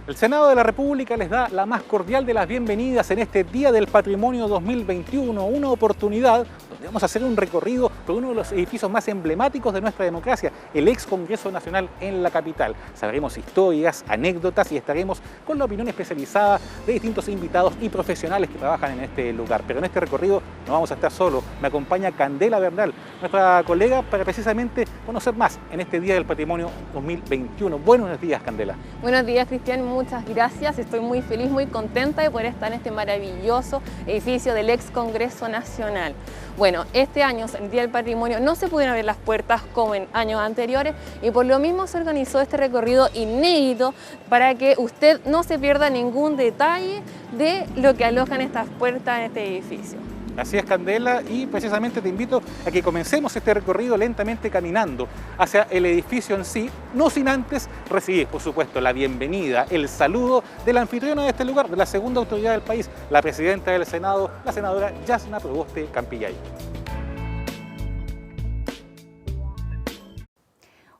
El Senado de la República les da la más cordial de las bienvenidas en este Día del Patrimonio 2021, una oportunidad donde vamos a hacer un recorrido por uno de los edificios más emblemáticos de nuestra democracia, el ex Congreso Nacional en la capital. Sabremos historias, anécdotas y estaremos con la opinión especializada de distintos invitados y profesionales que trabajan en este lugar. Pero en este recorrido no vamos a estar solos, me acompaña Candela Bernal, nuestra colega, para precisamente conocer más en este Día del Patrimonio 2021. Buenos días, Candela. Buenos días, Cristian. Muchas gracias. Estoy muy feliz, muy contenta de poder estar en este maravilloso edificio del ex Congreso Nacional. Bueno, este año, en el Día del Patrimonio, no se pudieron abrir las puertas como en años anteriores y por lo mismo se organizó este recorrido inédito para que usted no se pierda ningún detalle de lo que alojan estas puertas en este edificio. Así es, Candela, y precisamente te invito a que comencemos este recorrido lentamente caminando hacia el edificio en sí, no sin antes recibir, por supuesto, la bienvenida, el saludo de la anfitriona de este lugar, de la segunda autoridad del país, la presidenta del Senado, la senadora Yasna Proboste Campillay.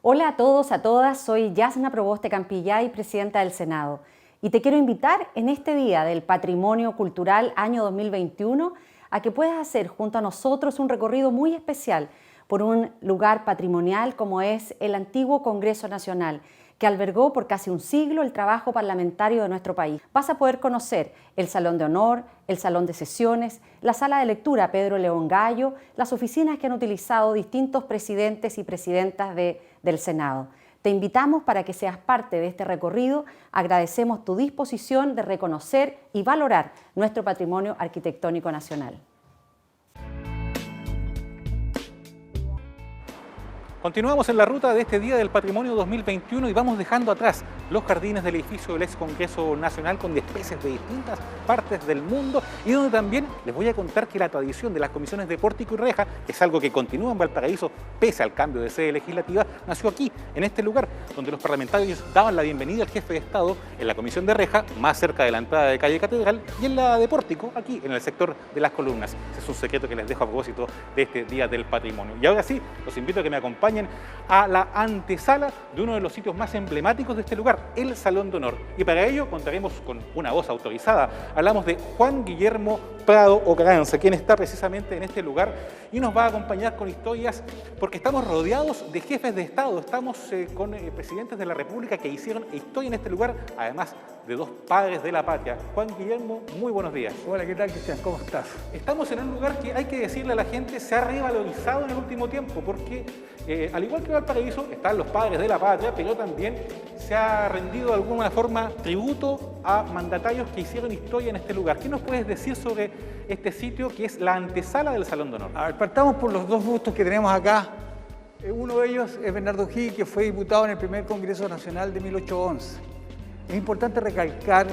Hola a todos, a todas, soy Yasna Proboste Campillay, presidenta del Senado, y te quiero invitar en este Día del Patrimonio Cultural año 2021 a que puedas hacer junto a nosotros un recorrido muy especial por un lugar patrimonial como es el antiguo Congreso Nacional, que albergó por casi un siglo el trabajo parlamentario de nuestro país. Vas a poder conocer el Salón de Honor, el Salón de Sesiones, la Sala de Lectura Pedro León Gallo, las oficinas que han utilizado distintos presidentes y presidentas del Senado. Te invitamos para que seas parte de este recorrido. Agradecemos tu disposición de reconocer y valorar nuestro patrimonio arquitectónico nacional. Continuamos en la ruta de este Día del Patrimonio 2021 y vamos dejando atrás los jardines del edificio del ex Congreso Nacional con especies de distintas partes del mundo y donde también les voy a contar que la tradición de las comisiones de pórtico y reja, que es algo que continúa en Valparaíso pese al cambio de sede legislativa, nació aquí, en este lugar, donde los parlamentarios daban la bienvenida al jefe de Estado en la comisión de reja, más cerca de la entrada de calle Catedral, y en la de pórtico, aquí, en el sector de las columnas. Ese es un secreto que les dejo a propósito de este Día del Patrimonio. Y ahora sí, los invito a que me acompañen a la antesala de uno de los sitios más emblemáticos de este lugar, el Salón de Honor. Y para ello contaremos con una voz autorizada. Hablamos de Juan Guillermo Prado Ocaranza, quien está precisamente en este lugar y nos va a acompañar con historias porque estamos rodeados de jefes de Estado, estamos con presidentes de la República que hicieron historia en este lugar, además de dos padres de la patria. Juan Guillermo, muy buenos días. Hola, ¿qué tal, Cristian? ¿Cómo estás? Estamos en un lugar que hay que decirle a la gente se ha revalorizado en el último tiempo porque al igual que Valparaíso están los padres de la patria, pero también se ha rendido de alguna forma tributo a mandatarios que hicieron historia en este lugar. ¿Qué nos puedes decir sobre este sitio que es la antesala del Salón de Honor? A ver, partamos por los dos bustos que tenemos acá. Uno de ellos es Bernardo O'Higgins, que fue diputado en el primer Congreso Nacional de 1811. Es importante recalcar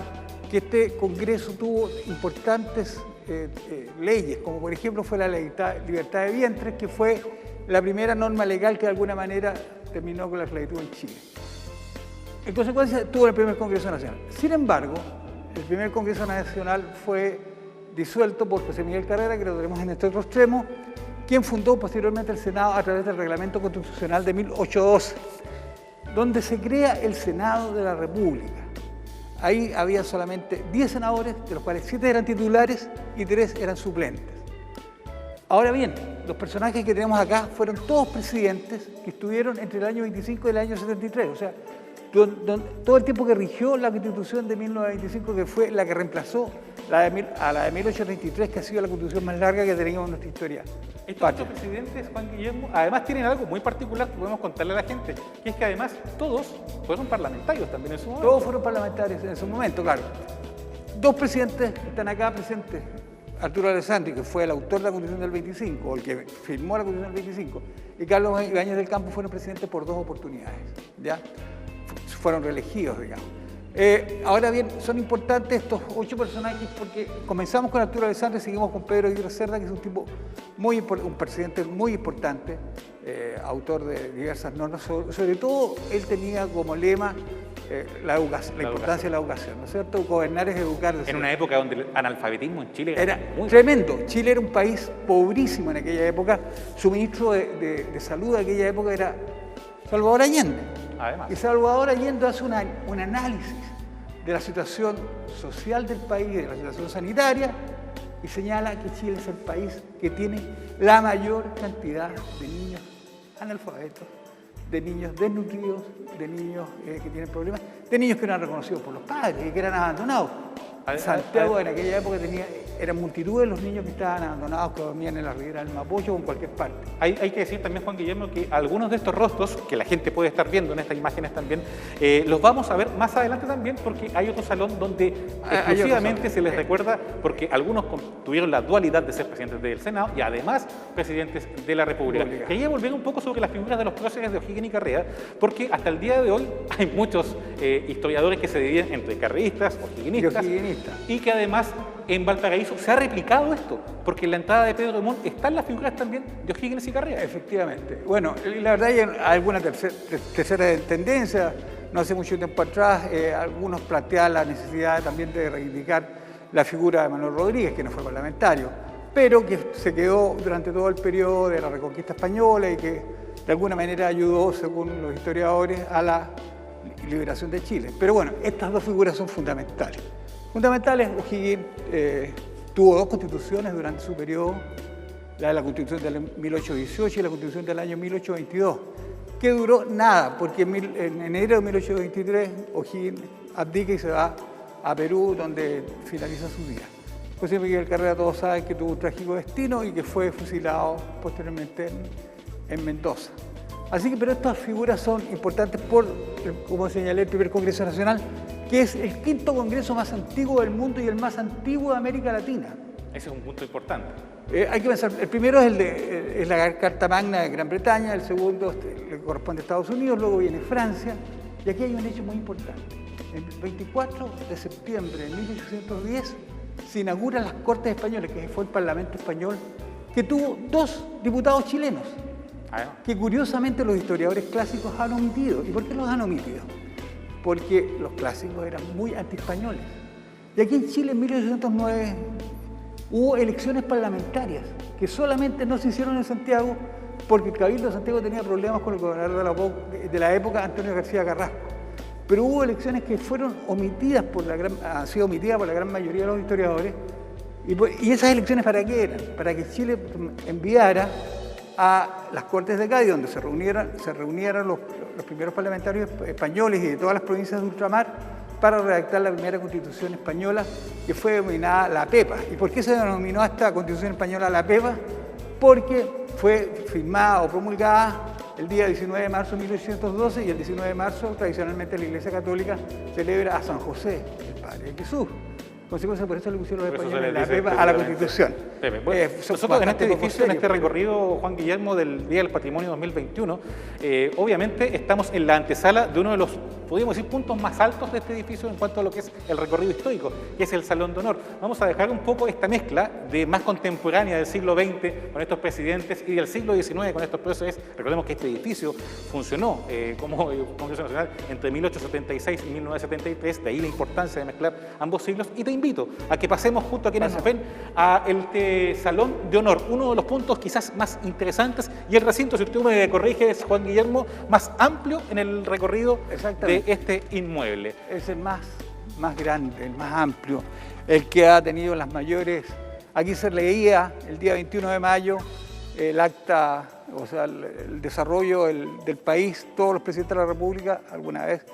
que este Congreso tuvo importantes leyes, como por ejemplo fue la libertad de vientres, que fue la primera norma legal que de alguna manera terminó con la esclavitud en Chile. En consecuencia, tuvo el primer Congreso Nacional. Sin embargo, el primer Congreso Nacional fue disuelto por José Miguel Carrera, que lo tenemos en este otro extremo, quien fundó posteriormente el Senado a través del Reglamento Constitucional de 1812, donde se crea el Senado de la República. Ahí había solamente 10 senadores, de los cuales 7 eran titulares y 3 eran suplentes. Ahora bien, los personajes que tenemos acá fueron todos presidentes que estuvieron entre el año 25 y el año 73, o sea, todo el tiempo que rigió la Constitución de 1925, que fue la que reemplazó a la de 1833, que ha sido la Constitución más larga que teníamos en nuestra historia. Estos presidentes, Juan Guillermo, además tienen algo muy particular que podemos contarle a la gente, que es que además todos fueron parlamentarios también en su momento. Todos fueron parlamentarios en su momento, claro. Dos presidentes están acá presentes. Arturo Alessandri, que fue el autor de la Constitución del 25, o el que firmó la Constitución del 25, y Carlos Ibáñez del Campo fueron presidentes por 2 oportunidades, ¿ya? Fueron reelegidos, digamos. Ahora bien, son importantes estos 8 personajes porque comenzamos con Arturo Alessandri y seguimos con Pedro Aguirre Cerda, que es un tipo un presidente muy importante, autor de diversas normas. Sobre todo, él tenía como lema la importancia de la educación, ¿no es cierto? Gobernar es educar. En una época donde el analfabetismo en Chile era muy tremendo. Chile era un país pobrísimo en aquella época. Su ministro de Salud de aquella época era Salvador Allende. Además. Y Salvador Allende hace un análisis de la situación social del país, de la situación sanitaria, y señala que Chile es el país que tiene la mayor cantidad de niños analfabetos, de niños desnutridos, de niños que tienen problemas, de niños que no eran reconocidos por los padres y que eran abandonados. Santiago en aquella época eran multitudes los niños que estaban abandonados, que dormían en la ribera del Mapocho o en cualquier parte. Hay que decir también, Juan Guillermo, que algunos de estos rostros, que la gente puede estar viendo en estas imágenes también, los vamos a ver más adelante también, porque hay otro salón donde exclusivamente se les recuerda, porque algunos tuvieron la dualidad de ser presidentes del Senado y además presidentes de la República. Quería volver un poco sobre las figuras de los próceres de O'Higgins y Carrea, porque hasta el día de hoy hay muchos historiadores que se dividen entre carreístas, o'higginistas, y que además en Valparaíso se ha replicado esto, porque en la entrada de Pedro Montt están las figuras también de O'Higgins y Carrea. Efectivamente. Bueno, la verdad hay alguna tercera tendencia. No hace mucho tiempo atrás, algunos planteaban la necesidad también de reivindicar la figura de Manuel Rodríguez, que no fue parlamentario, pero que se quedó durante todo el periodo de la Reconquista Española y que de alguna manera ayudó, según los historiadores, a la liberación de Chile. Pero bueno, estas dos figuras son fundamentales. O'Higgins tuvo dos constituciones durante su periodo, la de la Constitución del 1818 y la Constitución del año 1822, que duró nada, porque en enero de 1823 O'Higgins abdica y se va a Perú, donde finaliza su vida. José Miguel Carrera, todos saben que tuvo un trágico destino y que fue fusilado posteriormente en Mendoza. Así que, pero estas figuras son importantes por, como señalé, el primer Congreso Nacional, que es el quinto congreso más antiguo del mundo y el más antiguo de América Latina. Ese es un punto importante. Hay que pensar, el primero es la Carta Magna de Gran Bretaña, el segundo le corresponde a Estados Unidos, luego viene Francia, y aquí hay un hecho muy importante. El 24 de septiembre de 1810 se inauguran las Cortes Españolas, que fue el Parlamento Español, que tuvo dos diputados chilenos, que curiosamente los historiadores clásicos han omitido. ¿Y por qué los han omitido? Porque los clásicos eran muy antiespañoles. Y aquí en Chile en 1809 hubo elecciones parlamentarias que solamente no se hicieron en Santiago porque el Cabildo de Santiago tenía problemas con el gobernador de la época, Antonio García Carrasco. Pero hubo elecciones que fueron omitidas han sido omitidas por la gran mayoría de los historiadores. ¿Y esas elecciones para qué eran? Para que Chile enviara a las Cortes de Cádiz, donde se reunieran los primeros parlamentarios españoles y de todas las provincias de ultramar para redactar la primera Constitución española, que fue denominada la PEPA. ¿Y por qué se denominó esta Constitución española la PEPA? Porque fue firmada o promulgada el día 19 de marzo de 1812 y el 19 de marzo tradicionalmente la Iglesia Católica celebra a San José, el Padre de Jesús. Consecuencia, por eso le pusieron los españoles la PEPA a la Constitución. Bueno, nosotros en este edificio, en este recorrido, Juan Guillermo, del Día del Patrimonio 2021, obviamente estamos en la antesala de uno de los, podríamos decir, puntos más altos de este edificio en cuanto a lo que es el recorrido histórico, que es el Salón de Honor. Vamos a dejar un poco esta mezcla de más contemporánea del siglo XX con estos presidentes y del siglo XIX con estos próceres. Recordemos que este edificio funcionó como Congreso Nacional entre 1876 y 1973, de ahí la importancia de mezclar ambos siglos. Y te invito a que pasemos junto a quienes nos ven a el Salón de Honor, uno de los puntos quizás más interesantes y el recinto, si usted me corrige, es Juan Guillermo, más amplio en el recorrido de este inmueble. Es el más grande, el más amplio, el que ha tenido las mayores. Aquí se leía el día 21 de mayo el acta, o sea, el desarrollo del país. Todos los presidentes de la República, alguna vez,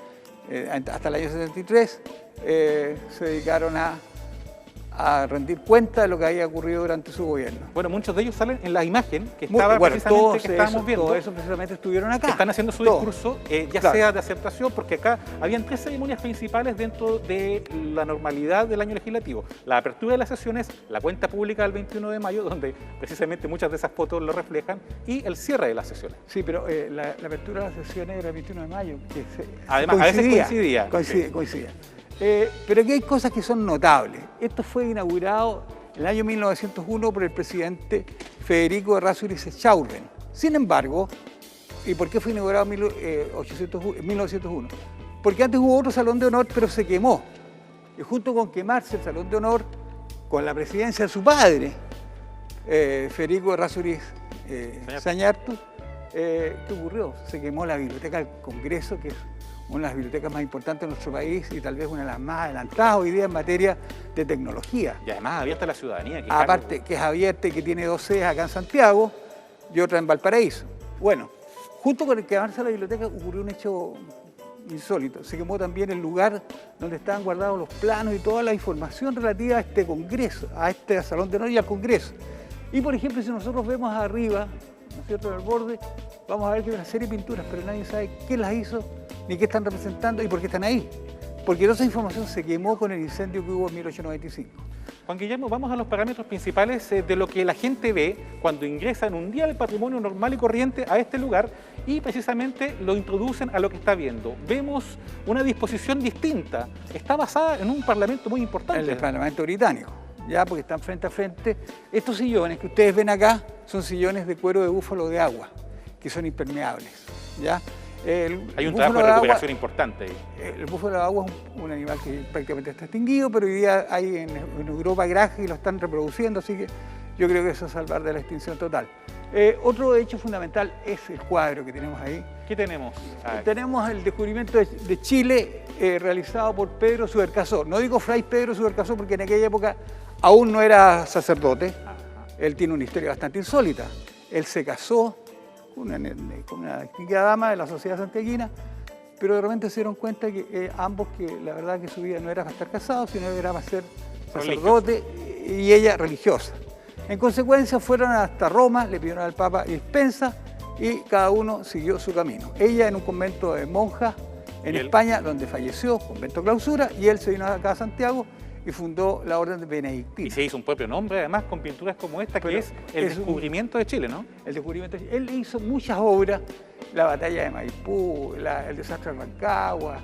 hasta el año 73, se dedicaron a rendir cuenta de lo que había ocurrido durante su gobierno. Bueno, muchos de ellos salen en la imagen que estaba precisamente, que estábamos viendo. Todos esos precisamente estuvieron acá. Están haciendo su discurso, ya sea de aceptación, porque acá habían tres ceremonias principales dentro de la normalidad del año legislativo. La apertura de las sesiones, la cuenta pública del 21 de mayo, donde precisamente muchas de esas fotos lo reflejan, y el cierre de las sesiones. Sí, pero la apertura de las sesiones era el 21 de mayo. Que además, a veces coincidía. Pero aquí hay cosas que son notables. Esto fue inaugurado en el año 1901 por el presidente Federico Errázuriz Echaurren. Sin embargo, ¿y por qué fue inaugurado en 1901? Porque antes hubo otro Salón de Honor, pero se quemó. Y junto con quemarse el Salón de Honor, con la presidencia de su padre, Federico Errázuriz Zañartu, ¿qué ocurrió? Se quemó la Biblioteca del Congreso, que es una de las bibliotecas más importantes de nuestro país y tal vez una de las más adelantadas hoy día en materia de tecnología. Y además abierta a la ciudadanía. Aparte que es abierta y que tiene 2 sedes acá en Santiago y otra en Valparaíso. Bueno, junto con el que avanza la biblioteca ocurrió un hecho insólito. Se quemó también el lugar donde estaban guardados los planos y toda la información relativa a este congreso, a este salón de honor y al congreso. Y por ejemplo, si nosotros vemos arriba, ¿no es cierto?, en el borde, vamos a ver que hay una serie de pinturas, pero nadie sabe quién las hizo, ni qué están representando y por qué están ahí. Porque toda esa información se quemó con el incendio que hubo en 1895. Juan Guillermo, vamos a los parámetros principales de lo que la gente ve cuando ingresa en un día del patrimonio normal y corriente a este lugar y precisamente lo introducen a lo que está viendo. Vemos una disposición distinta, está basada en un parlamento muy importante. El Parlamento británico, ya porque están frente a frente. Estos sillones que ustedes ven acá son sillones de cuero de búfalo de agua, que son impermeables, ¿ya? Hay un trabajo de recuperación importante ahí. El búfalo de agua es un animal que prácticamente está extinguido, pero hoy día hay en Europa granjas y lo están reproduciendo, así que yo creo que eso es salvar de la extinción total. Otro hecho fundamental es el cuadro que tenemos ahí. ¿Qué tenemos? Tenemos el descubrimiento de Chile realizado por Pedro Subercaseaux. No digo Fray Pedro Subercaseaux porque en aquella época aún no era sacerdote. Él tiene una historia bastante insólita. Él se casó con una distinguida dama de la sociedad santiaguina, pero de repente se dieron cuenta que ambos, que la verdad que su vida no era para estar casados, sino era para ser sacerdote y ella religiosa. En consecuencia fueron hasta Roma, le pidieron al Papa dispensa y cada uno siguió su camino. Ella en un convento de monjas en España, donde falleció, convento clausura, y él se vino acá a Santiago y fundó la Orden de Benedictina. Y se hizo un propio nombre, además, con pinturas como esta, que es el descubrimiento de Chile, ¿no? El descubrimiento de Chile. Él hizo muchas obras, la batalla de Maipú, el desastre de Rancagua,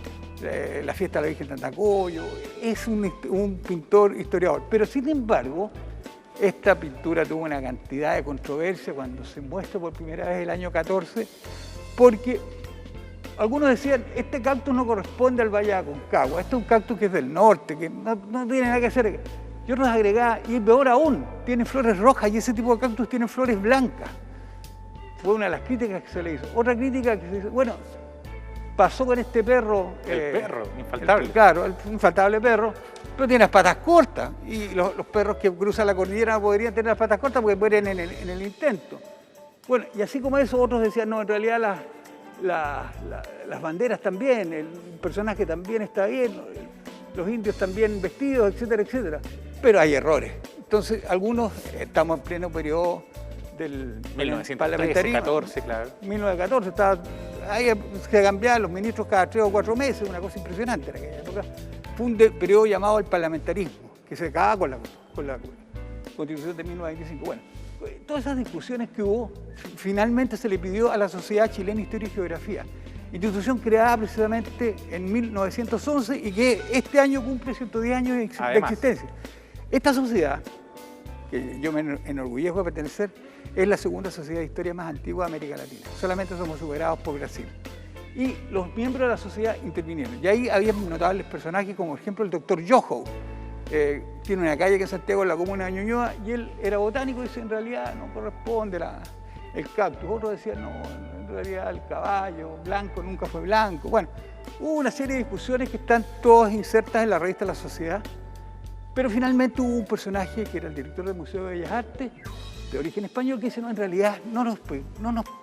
la fiesta de la Virgen de Andacoyo. Es un pintor historiador, pero sin embargo, esta pintura tuvo una cantidad de controversia cuando se muestra por primera vez el año 14, porque algunos decían, este cactus no corresponde al Valle de Aconcagua, este es un cactus que es del norte, que no tiene nada que hacer. Y otros agregaban, y peor aún, tiene flores rojas y ese tipo de cactus tiene flores blancas. Fue una de las críticas que se le hizo. Otra crítica que se hizo, bueno, pasó con este perro. El perro, infaltable. Claro, el infaltable perro, pero tiene las patas cortas. Y los perros que cruzan la cordillera no podrían tener las patas cortas porque mueren en el intento. Bueno, y así como eso, otros decían, no, en realidad las banderas también, el personaje también está bien, los indios también vestidos, etcétera, etcétera. Pero hay errores. Entonces, algunos, estamos en pleno periodo del 1913, 14, claro. 1914, ahí se cambiaban los ministros cada 3 o 4 meses, una cosa impresionante en aquella época. Fue un periodo llamado el parlamentarismo, que se acaba con la Constitución de 1925. Bueno, todas esas discusiones que hubo, finalmente se le pidió a la Sociedad Chilena de Historia y Geografía, institución creada precisamente en 1911 y que este año cumple 110 años de existencia. Esta sociedad, que yo me enorgullezco de pertenecer, es la segunda sociedad de historia más antigua de América Latina. Solamente somos superados por Brasil. Y los miembros de la sociedad intervinieron. Y ahí había notables personajes como, por ejemplo, el doctor Yoho. Tiene una calle que en Santiago, en la comuna de Ñuñoa, y él era botánico y dice, en realidad no corresponde el cactus. Otros decían, no, en realidad el caballo blanco nunca fue blanco. Bueno, hubo una serie de discusiones que están todas insertas en la revista La Sociedad, pero finalmente hubo un personaje que era el director del Museo de Bellas Artes, de origen español, que dice, no, en realidad no nos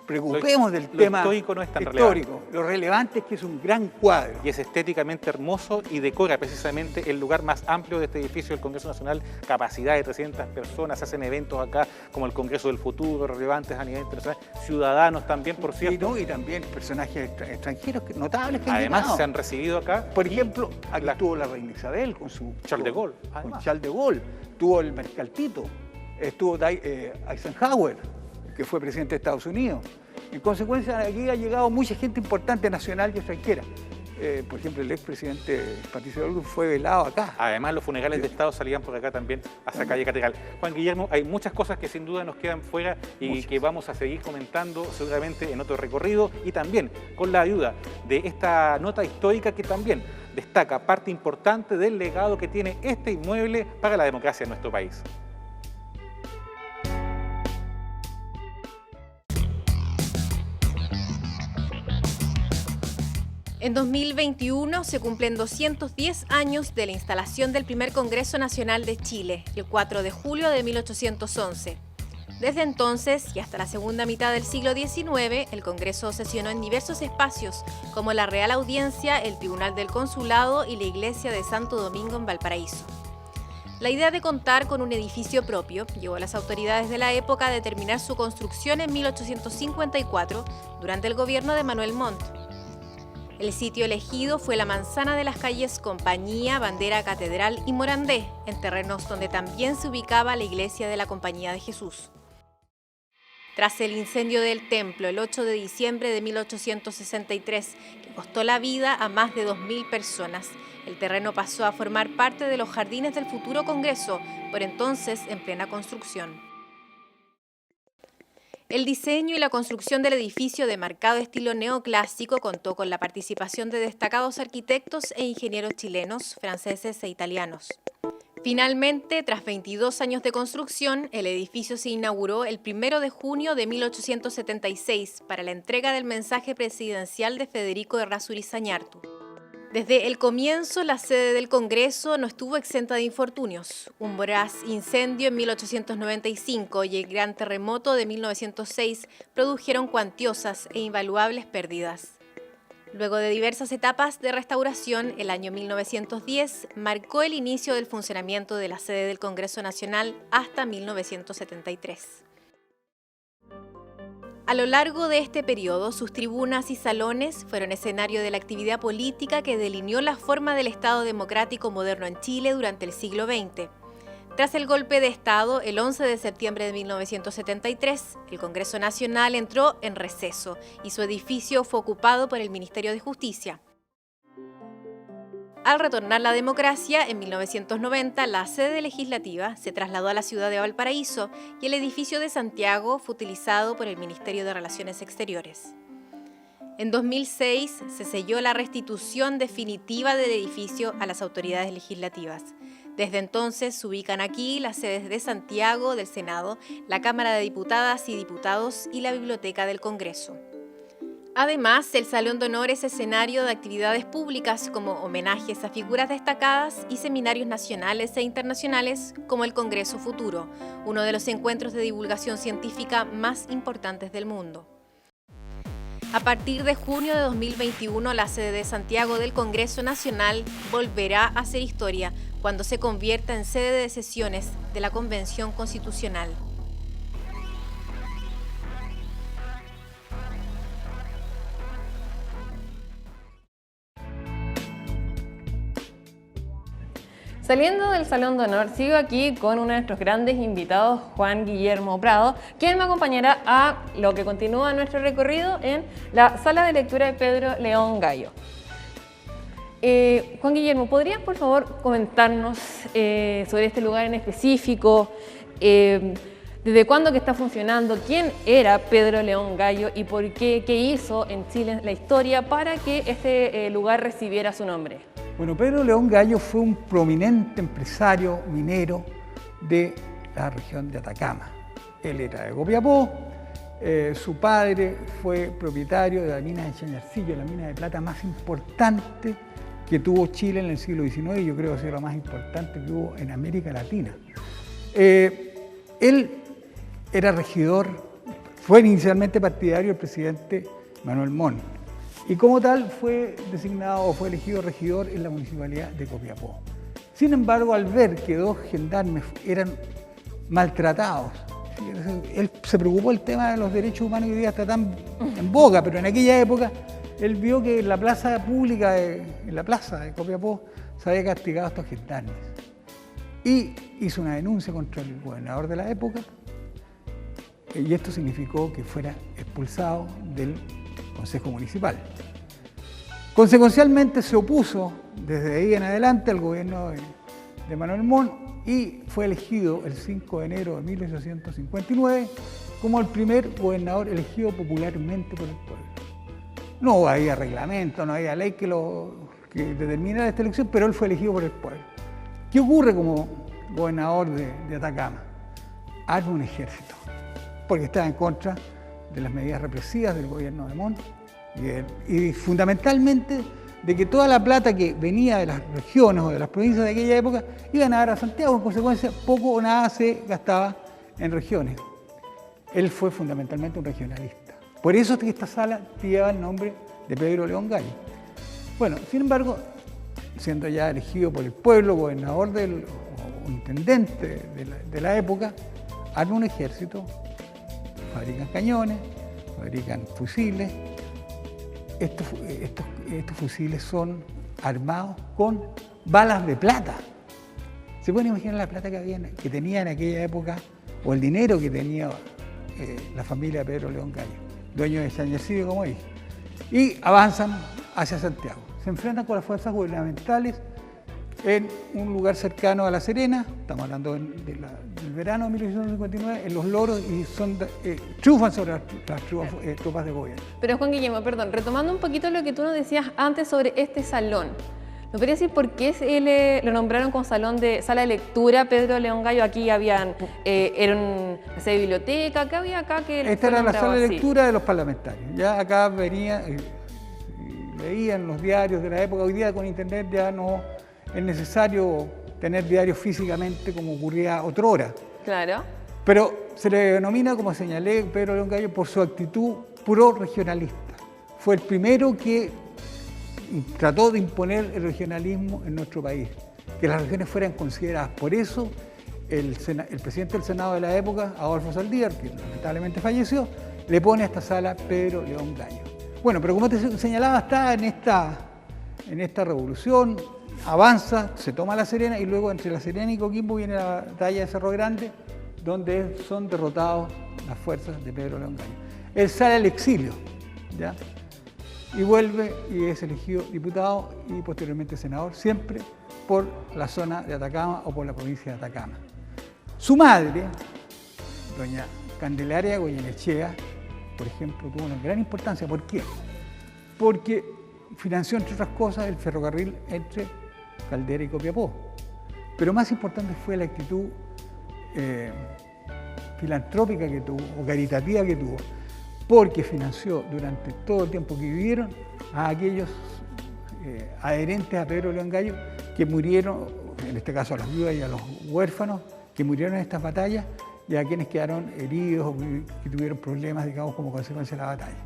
preocupemos del tema histórico, no es tan histórico. relevante. Lo relevante es que es un gran cuadro. Y es estéticamente hermoso y decora precisamente el lugar más amplio de este edificio del Congreso Nacional, capacidad de 300 personas, hacen eventos acá como el Congreso del Futuro, relevantes a nivel internacional, ciudadanos también, por cierto. Y también personajes extranjeros notables que además se han recibido acá. Por ejemplo, aquí estuvo la reina Isabel con su Charles de Gaulle. Con Charles de Gaulle, tuvo el Mercaltito. Estuvo Eisenhower, que fue presidente de Estados Unidos. En consecuencia, aquí ha llegado mucha gente importante, nacional y extranjera. Por ejemplo, el expresidente Patricio Elwin fue velado acá. Además, los funerales de Estado salían por acá también, hacia calle Catedral. Juan Guillermo, hay muchas cosas que sin duda nos quedan fuera y que vamos a seguir comentando seguramente en otro recorrido y también con la ayuda de esta nota histórica que también destaca parte importante del legado que tiene este inmueble para la democracia en nuestro país. En 2021 se cumplen 210 años de la instalación del primer Congreso Nacional de Chile, el 4 de julio de 1811. Desde entonces y hasta la segunda mitad del siglo XIX, el Congreso sesionó en diversos espacios, como la Real Audiencia, el Tribunal del Consulado y la Iglesia de Santo Domingo en Valparaíso. La idea de contar con un edificio propio llevó a las autoridades de la época a determinar su construcción en 1854, durante el gobierno de Manuel Montt. El sitio elegido fue la manzana de las calles Compañía, Bandera, Catedral y Morandé, en terrenos donde también se ubicaba la iglesia de la Compañía de Jesús. Tras el incendio del templo el 8 de diciembre de 1863, que costó la vida a más de 2.000 personas, el terreno pasó a formar parte de los jardines del futuro Congreso, por entonces en plena construcción. El diseño y la construcción del edificio de marcado estilo neoclásico contó con la participación de destacados arquitectos e ingenieros chilenos, franceses e italianos. Finalmente, tras 22 años de construcción, el edificio se inauguró el 1 de junio de 1876 para la entrega del mensaje presidencial de Federico Errázuriz Zañartu. Desde el comienzo, la sede del Congreso no estuvo exenta de infortunios. Un voraz incendio en 1895 y el gran terremoto de 1906 produjeron cuantiosas e invaluables pérdidas. Luego de diversas etapas de restauración, el año 1910 marcó el inicio del funcionamiento de la sede del Congreso Nacional hasta 1973. A lo largo de este periodo, sus tribunas y salones fueron escenario de la actividad política que delineó la forma del Estado democrático moderno en Chile durante el siglo XX. Tras el golpe de Estado, el 11 de septiembre de 1973, el Congreso Nacional entró en receso y su edificio fue ocupado por el Ministerio de Justicia. Al retornar la democracia, en 1990, la sede legislativa se trasladó a la ciudad de Valparaíso y el edificio de Santiago fue utilizado por el Ministerio de Relaciones Exteriores. En 2006 se selló la restitución definitiva del edificio a las autoridades legislativas. Desde entonces se ubican aquí las sedes de Santiago, del Senado, la Cámara de Diputadas y Diputados y la Biblioteca del Congreso. Además, el Salón de Honor es escenario de actividades públicas como homenajes a figuras destacadas y seminarios nacionales e internacionales como el Congreso Futuro, uno de los encuentros de divulgación científica más importantes del mundo. A partir de junio de 2021, la sede de Santiago del Congreso Nacional volverá a hacer historia cuando se convierta en sede de sesiones de la Convención Constitucional. Saliendo del Salón de Honor, sigo aquí con uno de nuestros grandes invitados, Juan Guillermo Prado, quien me acompañará a lo que continúa nuestro recorrido en la sala de lectura de Pedro León Gallo. Juan Guillermo, ¿podrías por favor comentarnos sobre este lugar en específico? ¿Desde cuándo que está funcionando? ¿Quién era Pedro León Gallo y por qué hizo en Chile la historia para que este lugar recibiera su nombre? Bueno, Pedro León Gallo fue un prominente empresario minero de la región de Atacama. Él era de Copiapó, su padre fue propietario de la mina de Chañarcillo, la mina de plata más importante que tuvo Chile en el siglo XIX y yo creo que es la más importante que hubo en América Latina. Él era regidor, fue inicialmente partidario del presidente Manuel Montt. Y como tal fue designado o fue elegido regidor en la municipalidad de Copiapó. Sin embargo, al ver que dos gendarmes eran maltratados, él se preocupó del tema de los derechos humanos que hoy día está tan en boga, pero en aquella época él vio que en la plaza pública, en la plaza de Copiapó, se había castigado a estos gendarmes. Y hizo una denuncia contra el gobernador de la época, y esto significó que fuera expulsado del Consejo Municipal. Consecuencialmente se opuso desde ahí en adelante al gobierno de Manuel Montt y fue elegido el 5 de enero de 1859 como el primer gobernador elegido popularmente por el pueblo. No había reglamento, no había ley que determinara esta elección, pero él fue elegido por el pueblo. ¿Qué ocurre como gobernador de Atacama? Arma un ejército, porque estaba en contra de las medidas represivas del gobierno de Montt Y fundamentalmente de que toda la plata que venía de las regiones o de las provincias de aquella época iban a dar a Santiago, en consecuencia poco o nada se gastaba en regiones. Él fue fundamentalmente un regionalista. Por eso es que esta sala lleva el nombre de Pedro León Gallo. Bueno, sin embargo, siendo ya elegido por el pueblo, gobernador o intendente de la época, arma un ejército, fabrican cañones, fabrican fusiles. Estos fusiles son armados con balas de plata. ¿Se pueden imaginar la plata que tenía en aquella época o el dinero que tenía la familia de Pedro León Gallo, dueño de San Yercidio, como dije? Y avanzan hacia Santiago. Se enfrentan con las fuerzas gubernamentales en un lugar cercano a La Serena, estamos hablando del verano de 1859, en Los Loros, y triunfan sobre las tropas de gobierno. Pero Juan Guillermo, perdón, retomando un poquito lo que tú nos decías antes sobre este salón, ¿me podrías decir por qué lo nombraron como sala de lectura Pedro León Gallo? Aquí habían, era una biblioteca, ¿qué había acá? Esta era la sala de lectura de los parlamentarios. Ya acá venía, leían los diarios de la época. Hoy día con internet ya no es necesario tener diarios físicamente como ocurría otrora. Claro. Pero se le denomina, como señalé, Pedro León Gallo por su actitud pro-regionalista. Fue el primero que trató de imponer el regionalismo en nuestro país, que las regiones fueran consideradas. Por eso el presidente del Senado de la época, Adolfo Saldívar, que lamentablemente falleció, le pone a esta sala Pedro León Gallo. Bueno, pero como te señalaba, está en esta revolución, avanza, se toma La Serena y luego entre La Serena y Coquimbo viene la batalla de Cerro Grande, donde son derrotados las fuerzas de Pedro León Gallo. Él sale al exilio, ¿ya? Y vuelve y es elegido diputado y posteriormente senador, siempre por la zona de Atacama o por la provincia de Atacama. Su madre, doña Candelaria Goyenechea, por ejemplo, tuvo una gran importancia. ¿Por qué? Porque financió, entre otras cosas, el ferrocarril entre Caldera y Copiapó. Pero más importante fue la actitud filantrópica que tuvo, o caritativa que tuvo, porque financió durante todo el tiempo que vivieron a aquellos adherentes a Pedro León Gallo que murieron, en este caso a las viudas y a los huérfanos, que murieron en estas batallas, y a quienes quedaron heridos o que tuvieron problemas, digamos, como consecuencia de la batalla.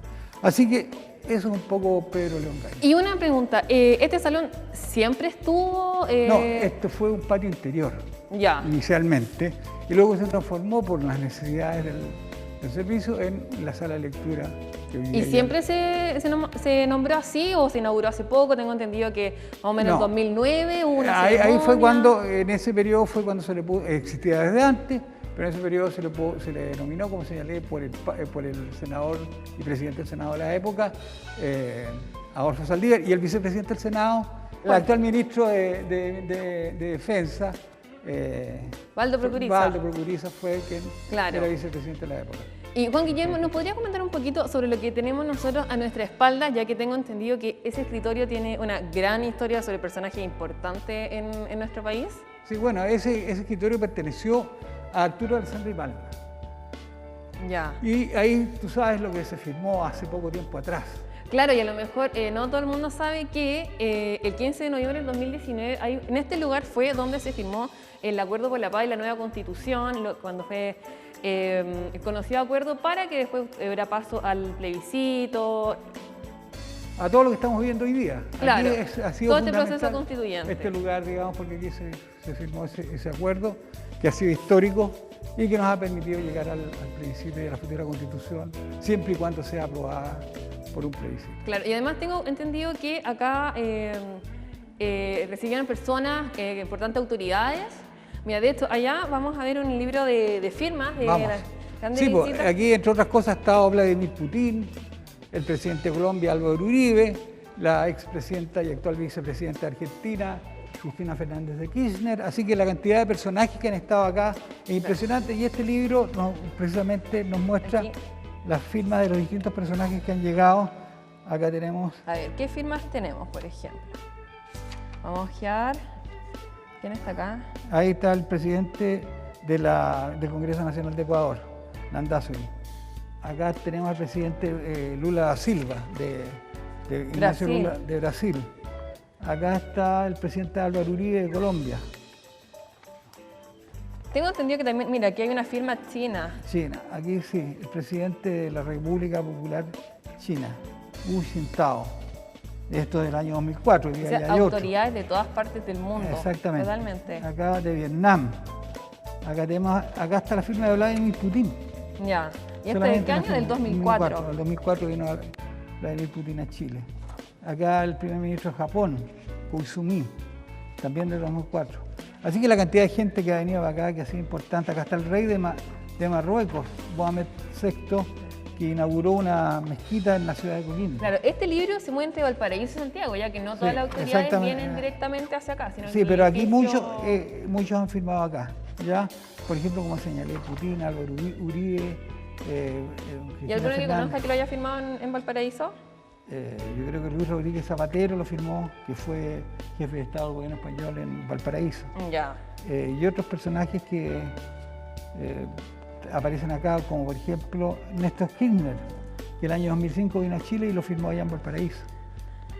Así que eso es un poco Pedro León Gallo. Y una pregunta, ¿este salón siempre estuvo...? No, esto fue un patio interior, inicialmente, y luego se transformó por las necesidades del servicio en la sala de lectura. ¿Y siempre se nombró así o se inauguró hace poco? Tengo entendido que más o menos en 2009 hubo una ceremonia. Ahí fue cuando, en ese periodo fue cuando se le pudo, existía desde antes, pero en ese periodo se le denominó, como señalé, por el senador y presidente del Senado de la época, Adolfo Saldívar, y el vicepresidente del Senado, el actual ministro de Defensa, Valdo Procuriza fue quien era vicepresidente de la época. Y Juan Guillermo, ¿nos podría comentar un poquito sobre lo que tenemos nosotros a nuestra espalda, ya que tengo entendido que ese escritorio tiene una gran historia sobre personajes importantes en nuestro país? Sí, bueno, ese escritorio perteneció a Arturo Alessandri Palma. Ya. Y ahí tú sabes lo que se firmó hace poco tiempo atrás. Claro, y a lo mejor no todo el mundo sabe que el 15 de noviembre del 2019, en este lugar fue donde se firmó el Acuerdo por la Paz y la nueva Constitución, cuando fue el conocido acuerdo para que después hubiera paso al plebiscito. A todo lo que estamos viviendo hoy día. Claro, ha sido todo este proceso constituyente. Este lugar, digamos, porque aquí se firmó ese acuerdo que ha sido histórico y que nos ha permitido llegar al plebiscito de la futura Constitución, siempre y cuando sea aprobada por un plebiscito. Claro, y además tengo entendido que acá recibieron personas, importantes autoridades. Mira, de hecho, allá vamos a ver un libro de firmas de las grandes visitas. Aquí, entre otras cosas, está Vladimir Putin, el presidente de Colombia, Álvaro Uribe, la expresidenta y actual vicepresidenta de Argentina, Cristina Fernández de Kirchner. Así que la cantidad de personajes que han estado acá es impresionante. Y este libro precisamente nos muestra las firmas de los distintos personajes que han llegado. Acá tenemos... A ver, ¿qué firmas tenemos, por ejemplo? Vamos a ojear. ¿Quién está acá? Ahí está el presidente del Congreso Nacional de Ecuador, Landazuri. acá tenemos al presidente Lula da Silva, de Ignacio Brasil. Lula de Brasil. Acá está el presidente Álvaro Uribe de Colombia. Tengo entendido que también, mira, aquí hay una firma china. China, aquí sí, el presidente de la República Popular China, Hu Jintao. Esto del año 2004. O Y sea, hay otro. autoridades de todas partes del mundo. Exactamente. Totalmente. Acá de Vietnam. Acá está la firma de Vladimir Putin. Ya. ¿Y este de Solamente qué la año? firma. Del 2004. En el 2004 vino Vladimir Putin a Chile. Acá el primer ministro de Japón, Koizumi, también del 2004. Así que la cantidad de gente que ha venido para acá, que ha sido importante. Acá está el rey de Marruecos, Mohamed VI, que inauguró una mezquita en la ciudad de Coquimbo. Claro, este libro se mueve entre Valparaíso y Santiago, ya que no todas Sí, las autoridades exactamente. vienen directamente hacia acá. Sino Sí, que pero el aquí edificio- muchos han firmado acá, ¿ya? Por ejemplo, como señalé, Putin, Álvaro Uribe, ¿Y alguno que conozca que lo haya firmado en Valparaíso? Yo creo que Luis Rodríguez Zapatero lo firmó, que fue jefe de Estado del Gobierno Español en Valparaíso. Ya. Y otros personajes que aparecen acá, como por ejemplo Néstor Kirchner, que el año 2005 vino a Chile y lo firmó allá en Valparaíso.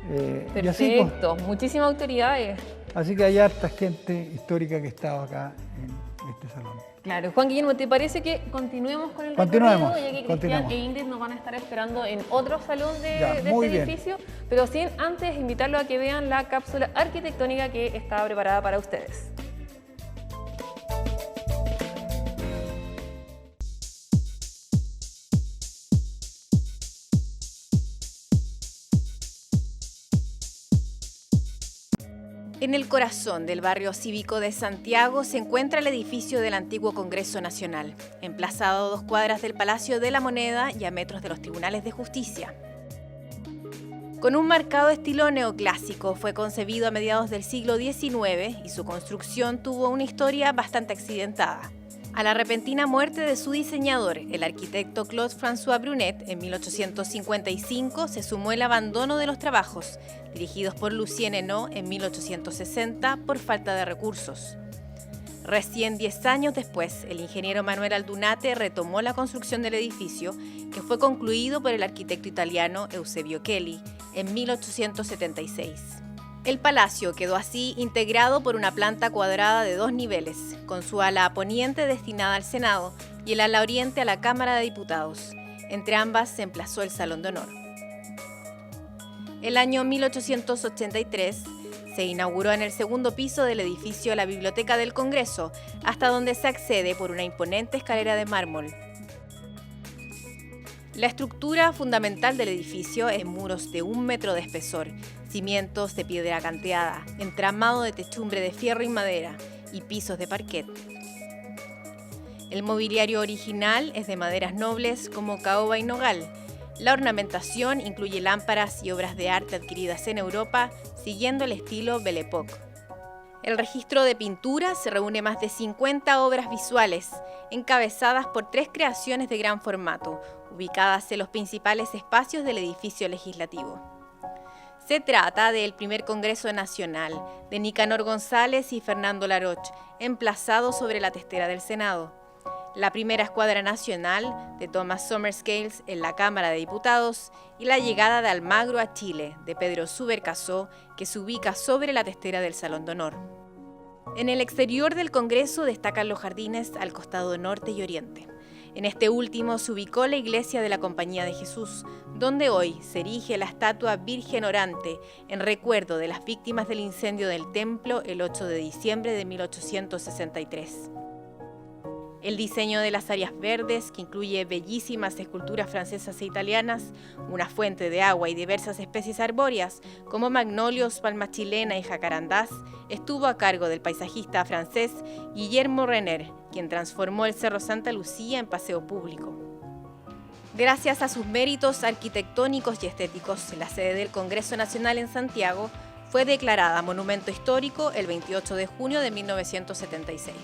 Y así, pues, Perfecto, muchísimas autoridades. así que hay harta gente histórica que estaba acá en este salón. Claro, Juan Guillermo, ¿te parece que continuemos con el Continuemos, recorrido? Ya que continuemos. Cristian e Ingrid nos van a estar esperando en otro salón Ya, de muy este bien. edificio, pero sin antes invitarlos a que vean la cápsula arquitectónica que está preparada para ustedes. En el corazón del barrio cívico de Santiago se encuentra el edificio del antiguo Congreso Nacional, emplazado a 2 cuadras del Palacio de la Moneda y a metros de los Tribunales de Justicia. Con un marcado estilo neoclásico, fue concebido a mediados del siglo XIX y su construcción tuvo una historia bastante accidentada. A la repentina muerte de su diseñador, el arquitecto Claude François Brunet, en 1855 se sumó el abandono de los trabajos, dirigidos por Lucien Henot en 1860 por falta de recursos. Recién 10 años después, el ingeniero Manuel Aldunate retomó la construcción del edificio, que fue concluido por el arquitecto italiano Eusebio Kelly en 1876. El palacio quedó así integrado por una planta cuadrada de 2 niveles, con su ala a poniente destinada al Senado y el ala oriente a la Cámara de Diputados. Entre ambas se emplazó el Salón de Honor. El año 1883 se inauguró en el segundo piso del edificio la Biblioteca del Congreso, hasta donde se accede por una imponente escalera de mármol. La estructura fundamental del edificio es muros de 1 metro de espesor, cimientos de piedra canteada, entramado de techumbre de fierro y madera y pisos de parquet. El mobiliario original es de maderas nobles como caoba y nogal. La ornamentación incluye lámparas y obras de arte adquiridas en Europa, siguiendo el estilo Belle Époque. El registro de pinturas se reúne más de 50 obras visuales, encabezadas por 3 creaciones de gran formato, ubicadas en los principales espacios del edificio legislativo. Se trata del primer Congreso Nacional, de Nicanor González y Fernando Laroche, emplazado sobre la testera del Senado. La primera Escuadra Nacional, de Thomas Sommerscales en la Cámara de Diputados, y la llegada de Almagro a Chile, de Pedro Subercaseaux, que se ubica sobre la testera del Salón de Honor. En el exterior del Congreso destacan los jardines al costado norte y oriente. En este último se ubicó la iglesia de la Compañía de Jesús, donde hoy se erige la estatua Virgen Orante en recuerdo de las víctimas del incendio del templo el 8 de diciembre de 1863. El diseño de las áreas verdes, que incluye bellísimas esculturas francesas e italianas, una fuente de agua y diversas especies arbóreas, como magnolios, palma chilena y jacarandás, estuvo a cargo del paisajista francés Guillermo Renner, quien transformó el Cerro Santa Lucía en paseo público. Gracias a sus méritos arquitectónicos y estéticos, la sede del Congreso Nacional en Santiago fue declarada Monumento Histórico el 28 de junio de 1976.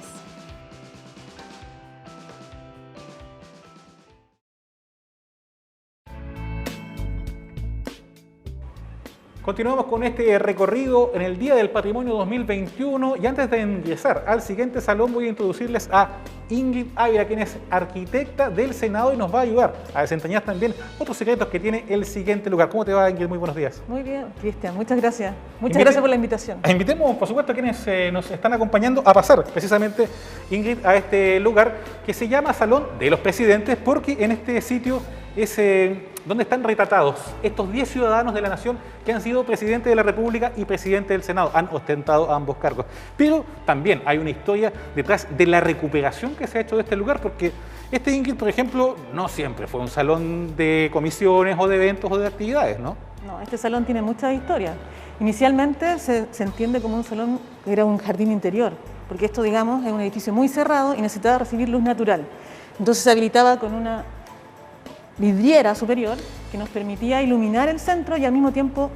Continuamos con este recorrido en el Día del Patrimonio 2021 y antes de ingresar al siguiente salón voy a introducirles a Ingrid Ávila, quien es arquitecta del Senado y nos va a ayudar a desentrañar también otros secretos que tiene el siguiente lugar. ¿Cómo te va, Ingrid? Muy buenos días. Muy bien, Cristian, muchas gracias. Muchas gracias por la invitación. Invitemos, por supuesto, a quienes nos están acompañando a pasar precisamente, Ingrid, a este lugar que se llama Salón de los Presidentes, porque en este sitio es donde están retratados estos 10 ciudadanos de la nación que han sido presidente de la República y presidente del Senado, han ostentado ambos cargos. Pero también hay una historia detrás de la recuperación que se ha hecho de este lugar, porque este, Ingrid, por ejemplo, no siempre fue un salón de comisiones o de eventos o de actividades, ¿no? No, este salón tiene mucha historia. Inicialmente se entiende como un salón que era un jardín interior, porque esto, digamos, es un edificio muy cerrado y necesitaba recibir luz natural. Entonces se habilitaba con una vidriera superior que nos permitía iluminar el centro y al mismo tiempo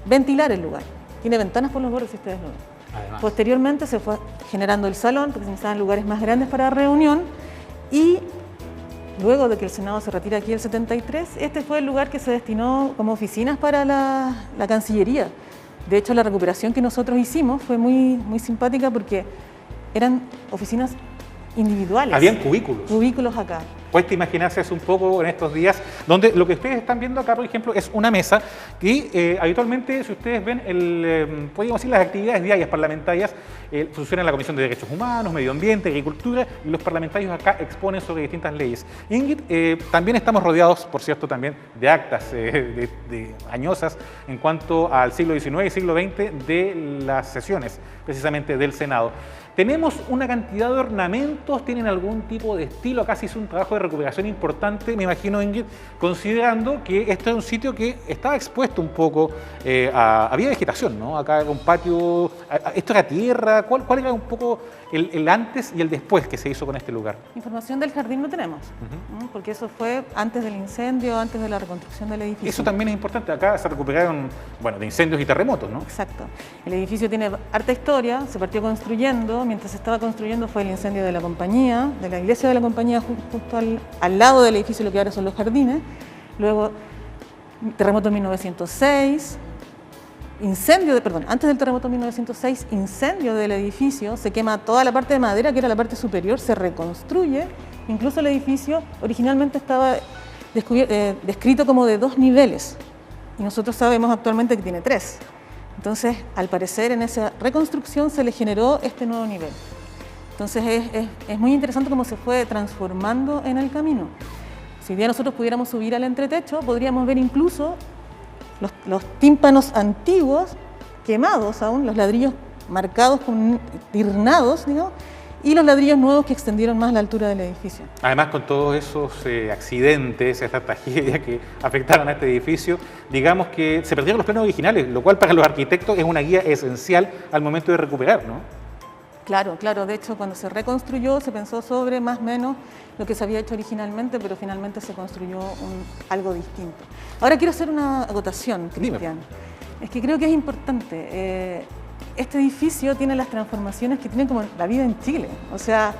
ventilar el lugar. Tiene ventanas por los bordes, si ustedes lo ven. Además, posteriormente se fue generando el salón porque se necesitaban lugares más grandes para reunión y luego de que el Senado se retira aquí el 73, este fue el lugar que se destinó como oficinas para la Cancillería. De hecho, la recuperación que nosotros hicimos fue muy simpática porque eran oficinas individuales. Habían cubículos. Cubículos acá. Cuesta imaginarse eso un poco en estos días, donde lo que ustedes están viendo acá, por ejemplo, es una mesa que habitualmente, si ustedes ven, podríamos decir, las actividades diarias parlamentarias, funciona en la Comisión de Derechos Humanos, Medio Ambiente, Agricultura, y los parlamentarios acá exponen sobre distintas leyes. Ingrid, también estamos rodeados, por cierto, también de actas de añosas en cuanto al siglo XIX y siglo XX de las sesiones, precisamente del Senado. Tenemos una cantidad de ornamentos, tienen algún tipo de estilo, acá se hizo un trabajo de recuperación importante, me imagino, Ingrid, considerando que este es un sitio que estaba expuesto un poco había vegetación, ¿no? Acá era un patio, esto era tierra, ¿cuál era un poco el antes y el después que se hizo con este lugar? Información del jardín no tenemos, porque eso fue antes del incendio, antes de la reconstrucción del edificio. Eso también es importante, acá se recuperaron, bueno, de incendios y terremotos, ¿no? Exacto. El edificio tiene harta historia, se partió construyendo, mientras se estaba construyendo fue el incendio de la compañía, de la iglesia de la compañía, justo al lado del edificio, lo que ahora son los jardines. Luego, terremoto en 1906, antes del terremoto en 1906, incendio del edificio, se quema toda la parte de madera, que era la parte superior, se reconstruye. Incluso el edificio originalmente estaba descrito como de 2 niveles, y nosotros sabemos actualmente que tiene 3. Entonces, al parecer, en esa reconstrucción se le generó este nuevo nivel. Entonces, es muy interesante cómo se fue transformando en el camino. Si bien nosotros pudiéramos subir al entretecho, podríamos ver incluso los tímpanos antiguos, quemados aún, los ladrillos marcados, tirnados, digamos, y los ladrillos nuevos que extendieron más la altura del edificio. Además, con todos esos accidentes, estas tragedias que afectaron a este edificio, digamos que se perdieron los planos originales, lo cual para los arquitectos es una guía esencial al momento de recuperar, ¿no? Claro, claro. De hecho, cuando se reconstruyó, se pensó sobre más o menos lo que se había hecho originalmente, pero finalmente se construyó algo distinto. Ahora quiero hacer una acotación, Cristian. Es que creo que es importante. Este edificio tiene las transformaciones que tiene como la vida en Chile. O sea,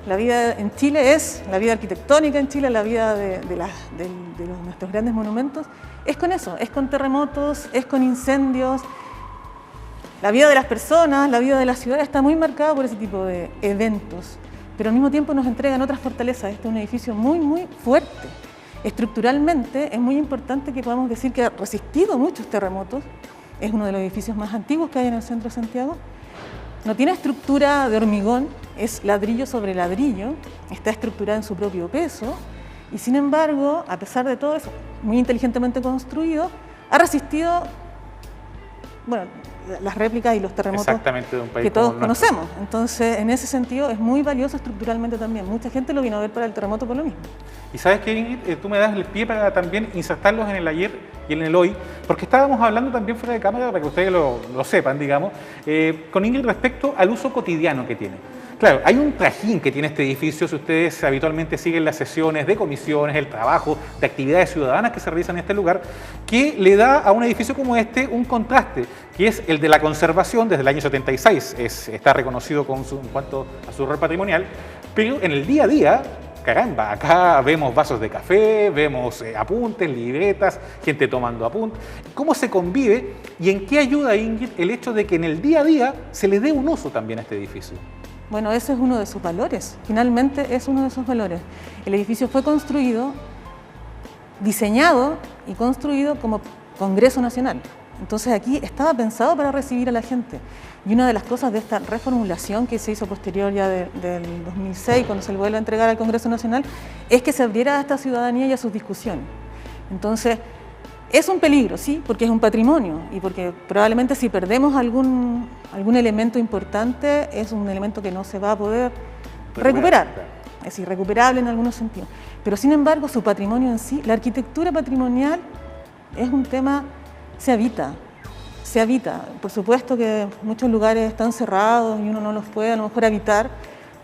la vida en Chile es la vida arquitectónica en Chile, la vida de nuestros grandes monumentos. Es con eso, es con terremotos, es con incendios. La vida de las personas, la vida de la ciudad está muy marcada por ese tipo de eventos, pero al mismo tiempo nos entregan otras fortalezas. Este es un edificio muy, muy fuerte. Estructuralmente es muy importante que podamos decir que ha resistido muchos terremotos. Es uno de los edificios más antiguos que hay en el centro de Santiago. No tiene estructura de hormigón, es ladrillo sobre ladrillo, está estructurada en su propio peso y sin embargo, a pesar de todo eso, muy inteligentemente construido, ha resistido, bueno, las réplicas y los terremotos de un país que todos conocemos. Entonces, en ese sentido, es muy valioso estructuralmente también. Mucha gente lo vino a ver para el terremoto por lo mismo. Y sabes que, Ingrid, tú me das el pie para también insertarlos en el ayer y en el hoy, porque estábamos hablando también fuera de cámara, para que ustedes lo sepan, digamos, con Ingrid respecto al uso cotidiano que tiene. Claro, hay un trajín que tiene este edificio, si ustedes habitualmente siguen las sesiones de comisiones, el trabajo, de actividades ciudadanas que se realizan en este lugar, que le da a un edificio como este un contraste, que es el de la conservación desde el año 76, está reconocido en cuanto a su rol patrimonial, pero en el día a día caramba, acá vemos vasos de café, vemos apuntes, libretas, gente tomando apuntes. ¿Cómo se convive y en qué ayuda, Ingrid, el hecho de que en el día a día se le dé un uso también a este edificio? Bueno, ese es uno de sus valores, finalmente es uno de sus valores. El edificio fue construido, diseñado y construido como Congreso Nacional. Entonces aquí estaba pensado para recibir a la gente. Y una de las cosas de esta reformulación que se hizo posterior ya del 2006, cuando se le vuelve a entregar al Congreso Nacional, es que se abriera a esta ciudadanía y a sus discusiones. Entonces, es un peligro, sí, porque es un patrimonio y porque probablemente si perdemos algún elemento importante, es un elemento que no se va a poder recuperar. Es irrecuperable en algunos sentidos. Pero sin embargo, su patrimonio en sí, la arquitectura patrimonial es un tema, se habita. Por supuesto que muchos lugares están cerrados y uno no los puede a lo mejor habitar,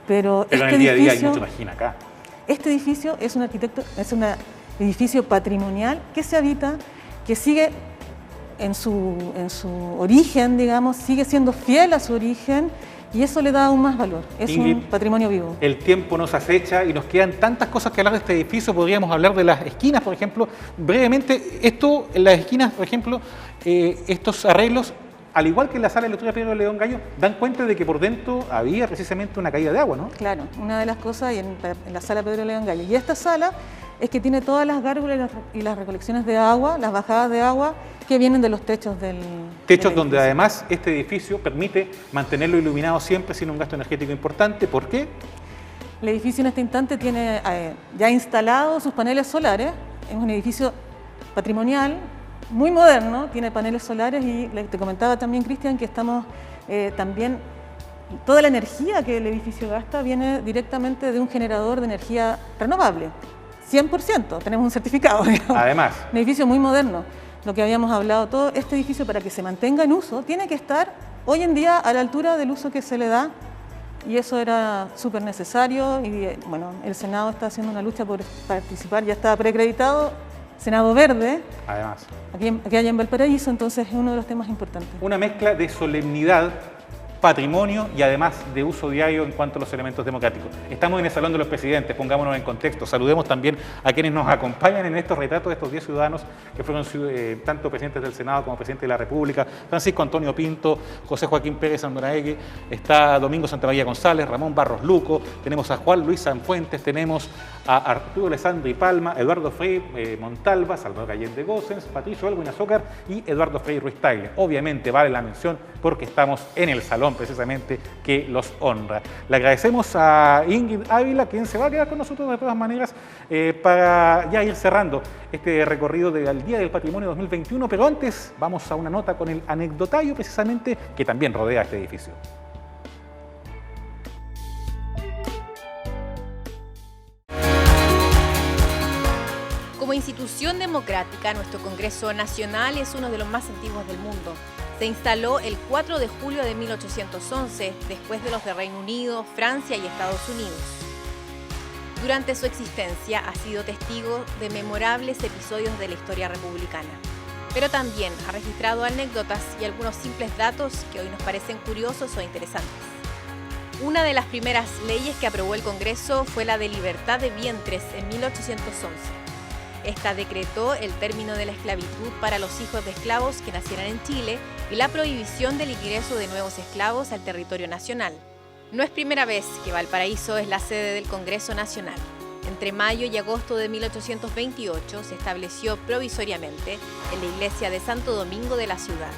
pero en el día a día hay mucho, imagina acá. Este edificio es un edificio patrimonial que se habita, que sigue en su origen, digamos, sigue siendo fiel a su origen y eso le da aún más valor. Es Ingrid, un patrimonio vivo. El tiempo nos acecha y nos quedan tantas cosas que hablar de este edificio. Podríamos hablar de las esquinas, por ejemplo. Brevemente, en las esquinas, por ejemplo, estos arreglos, al igual que en la sala de lectura Pedro León Gallo, dan cuenta de que por dentro había precisamente una caída de agua, ¿no? Claro, una de las cosas en la sala Pedro León Gallo. Y esta sala es que tiene todas las gárgolas y las recolecciones de agua, las bajadas de agua que vienen de los techos del Techos donde además este edificio permite mantenerlo iluminado siempre sin un gasto energético importante. ¿Por qué? El edificio en este instante tiene ya instalados sus paneles solares. Es un edificio patrimonial, muy moderno, tiene paneles solares y te comentaba también, Cristian, que estamos también, toda la energía que el edificio gasta viene directamente de un generador de energía renovable, 100%, tenemos un certificado, digamos. Además. Un edificio muy moderno, lo que habíamos hablado, todo este edificio para que se mantenga en uso tiene que estar hoy en día a la altura del uso que se le da y eso era súper necesario y bueno, el Senado está haciendo una lucha por participar, ya está preacreditado. Senado Verde, además, aquí allá en Valparaíso, entonces es uno de los temas importantes. Una mezcla de solemnidad, patrimonio y además de uso diario en cuanto a los elementos democráticos. Estamos en el Salón de los Presidentes, pongámonos en contexto. Saludemos también a quienes nos acompañan en estos retratos de estos 10 ciudadanos que fueron tanto presidentes del Senado como presidente de la República. Francisco Antonio Pinto, José Joaquín Pérez Andonaegui, está Domingo Santamaría González, Ramón Barros Luco, tenemos a Juan Luis Sanfuentes, tenemos a Arturo Alessandri Palma, Eduardo Frei Montalva, Salvador Allende Gossens, Patricio Albuín Azócar y Eduardo Frei Ruiz Tagle. Obviamente vale la mención porque estamos en el salón precisamente que los honra. Le agradecemos a Ingrid Ávila, quien se va a quedar con nosotros de todas maneras para ya ir cerrando este recorrido del Día del Patrimonio 2021, pero antes vamos a una nota con el anecdotario precisamente que también rodea este edificio. Como institución democrática, nuestro Congreso Nacional es uno de los más antiguos del mundo. Se instaló el 4 de julio de 1811, después de los de Reino Unido, Francia y Estados Unidos. Durante su existencia ha sido testigo de memorables episodios de la historia republicana, pero también ha registrado anécdotas y algunos simples datos que hoy nos parecen curiosos o interesantes. Una de las primeras leyes que aprobó el Congreso fue la de libertad de vientres en 1811. Esta decretó el término de la esclavitud para los hijos de esclavos que nacieran en Chile y la prohibición del ingreso de nuevos esclavos al territorio nacional. No es primera vez que Valparaíso es la sede del Congreso Nacional. Entre mayo y agosto de 1828 se estableció provisoriamente en la iglesia de Santo Domingo de la ciudad.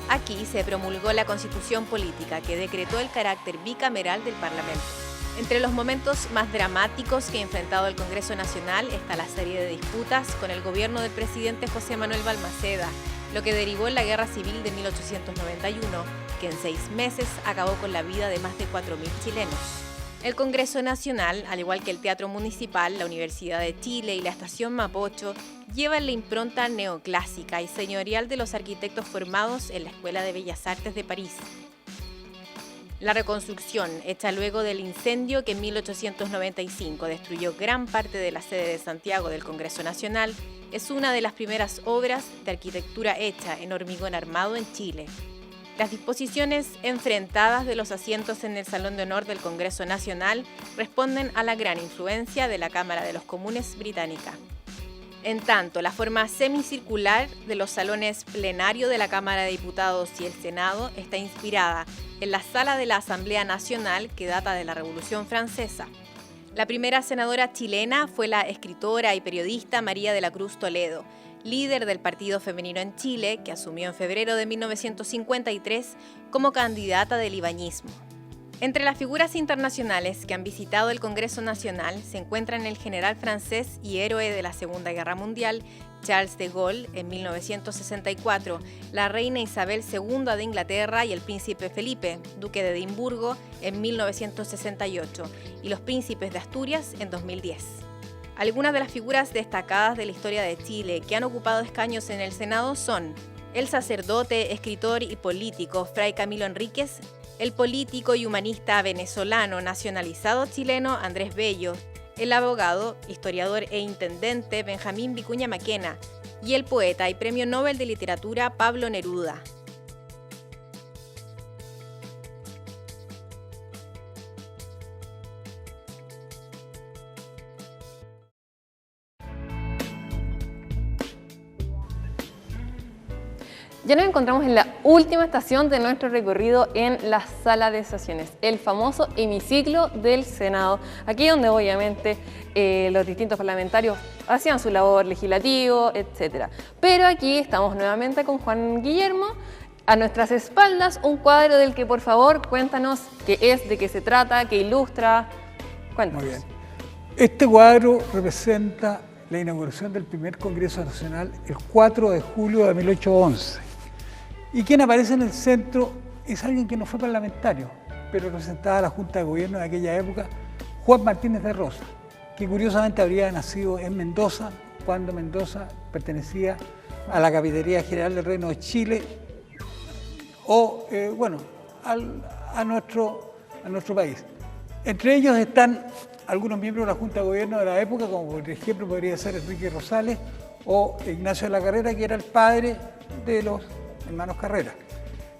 Aquí se promulgó la Constitución Política que decretó el carácter bicameral del Parlamento. Entre los momentos más dramáticos que ha enfrentado el Congreso Nacional está la serie de disputas con el gobierno del presidente José Manuel Balmaceda, lo que derivó en la Guerra Civil de 1891, que en 6 meses acabó con la vida de más de 4.000 chilenos. El Congreso Nacional, al igual que el Teatro Municipal, la Universidad de Chile y la Estación Mapocho, llevan la impronta neoclásica y señorial de los arquitectos formados en la Escuela de Bellas Artes de París. La reconstrucción, hecha luego del incendio que en 1895 destruyó gran parte de la sede de Santiago del Congreso Nacional, es una de las primeras obras de arquitectura hecha en hormigón armado en Chile. Las disposiciones enfrentadas de los asientos en el Salón de Honor del Congreso Nacional responden a la gran influencia de la Cámara de los Comunes británica. En tanto, la forma semicircular de los salones plenario de la Cámara de Diputados y el Senado está inspirada en la sala de la Asamblea Nacional que data de la Revolución Francesa. La primera senadora chilena fue la escritora y periodista María de la Cruz Toledo, líder del Partido Femenino en Chile, que asumió en febrero de 1953 como candidata del ibañismo. Entre las figuras internacionales que han visitado el Congreso Nacional se encuentran el general francés y héroe de la Segunda Guerra Mundial, Charles de Gaulle, en 1964, la reina Isabel II de Inglaterra y el príncipe Felipe, duque de Edimburgo, en 1968, y los príncipes de Asturias en 2010. Algunas de las figuras destacadas de la historia de Chile que han ocupado escaños en el Senado son el sacerdote, escritor y político Fray Camilo Enríquez, el político y humanista venezolano nacionalizado chileno Andrés Bello, el abogado, historiador e intendente Benjamín Vicuña Maquena y el poeta y premio Nobel de Literatura Pablo Neruda. Ya nos encontramos en la última estación de nuestro recorrido en la sala de sesiones, el famoso hemiciclo del Senado, aquí donde obviamente los distintos parlamentarios hacían su labor legislativo, etc. Pero aquí estamos nuevamente con Juan Guillermo, a nuestras espaldas un cuadro del que por favor cuéntanos qué es, de qué se trata, qué ilustra, cuéntanos. Muy bien. Este cuadro representa la inauguración del primer Congreso Nacional el 4 de julio de 1811. Y quien aparece en el centro es alguien que no fue parlamentario, pero representaba a la Junta de Gobierno de aquella época, Juan Martínez de Rosa, que curiosamente habría nacido en Mendoza, cuando Mendoza pertenecía a la Capitanería General del Reino de Chile, o a nuestro país. Entre ellos están algunos miembros de la Junta de Gobierno de la época, como por ejemplo podría ser Enrique Rosales o Ignacio de la Carrera, que era el padre de los hermanos Carrera.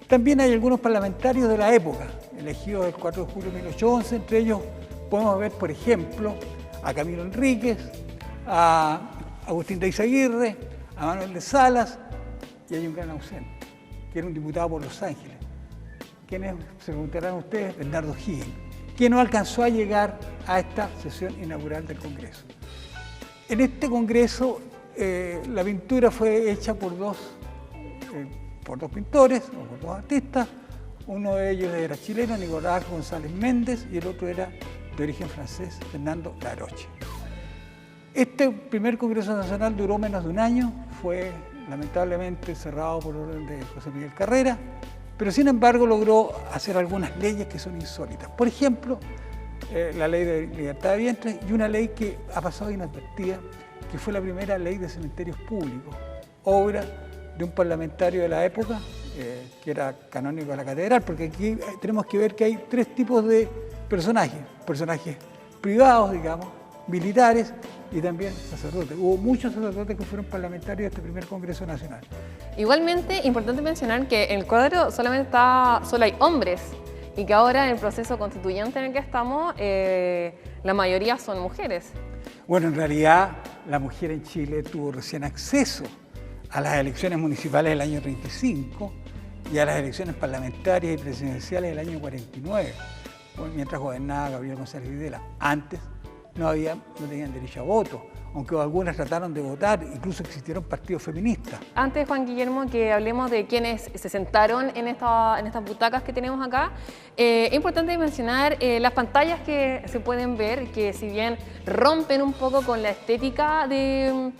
También hay algunos parlamentarios de la época, elegidos el 4 de julio de 1811, entre ellos podemos ver, por ejemplo, a Camilo Enríquez, a Agustín de Izaguirre, a Manuel de Salas, y hay un gran ausente, que era un diputado por Los Ángeles. ¿Quién es? Se preguntarán ustedes, Bernardo O'Higgins, que no alcanzó a llegar a esta sesión inaugural del Congreso. En este Congreso la pintura fue hecha por dos pintores o por dos artistas. Uno de ellos era chileno, Nicolás González Méndez, y el otro era de origen francés, Fernando Laroche. Este primer Congreso Nacional duró menos de un año, fue lamentablemente cerrado por orden de José Miguel Carrera, pero sin embargo logró hacer algunas leyes que son insólitas. Por ejemplo, la ley de libertad de vientres y una ley que ha pasado inadvertida, que fue la primera ley de cementerios públicos, obra de un parlamentario de la época, que era canónigo de la catedral, porque aquí tenemos que ver que hay tres tipos de personajes privados, digamos, militares y también sacerdotes. Hubo muchos sacerdotes que fueron parlamentarios de este primer Congreso Nacional. Igualmente, importante mencionar que en el cuadro solo hay hombres y que ahora en el proceso constituyente en el que estamos, la mayoría son mujeres. Bueno, en realidad la mujer en Chile tuvo recién acceso a las elecciones municipales del año 35 y a las elecciones parlamentarias y presidenciales del año 49, mientras gobernaba Gabriel González Videla. Antes no tenían derecho a voto, aunque algunas trataron de votar, incluso existieron partidos feministas. Antes, Juan Guillermo, que hablemos de quienes se sentaron en estas butacas que tenemos acá, es importante mencionar las pantallas que se pueden ver, que si bien rompen un poco con la estética de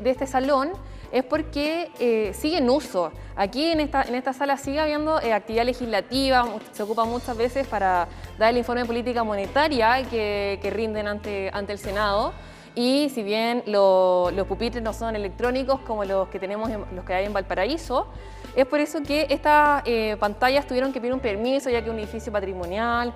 este salón, es porque sigue en uso. Aquí en esta sala sigue habiendo actividad legislativa, se ocupa muchas veces para dar el informe de política monetaria que rinden ante el Senado. Y si bien los pupitres no son electrónicos como los que hay en Valparaíso, es por eso que estas pantallas tuvieron que pedir un permiso, ya que es un edificio patrimonial,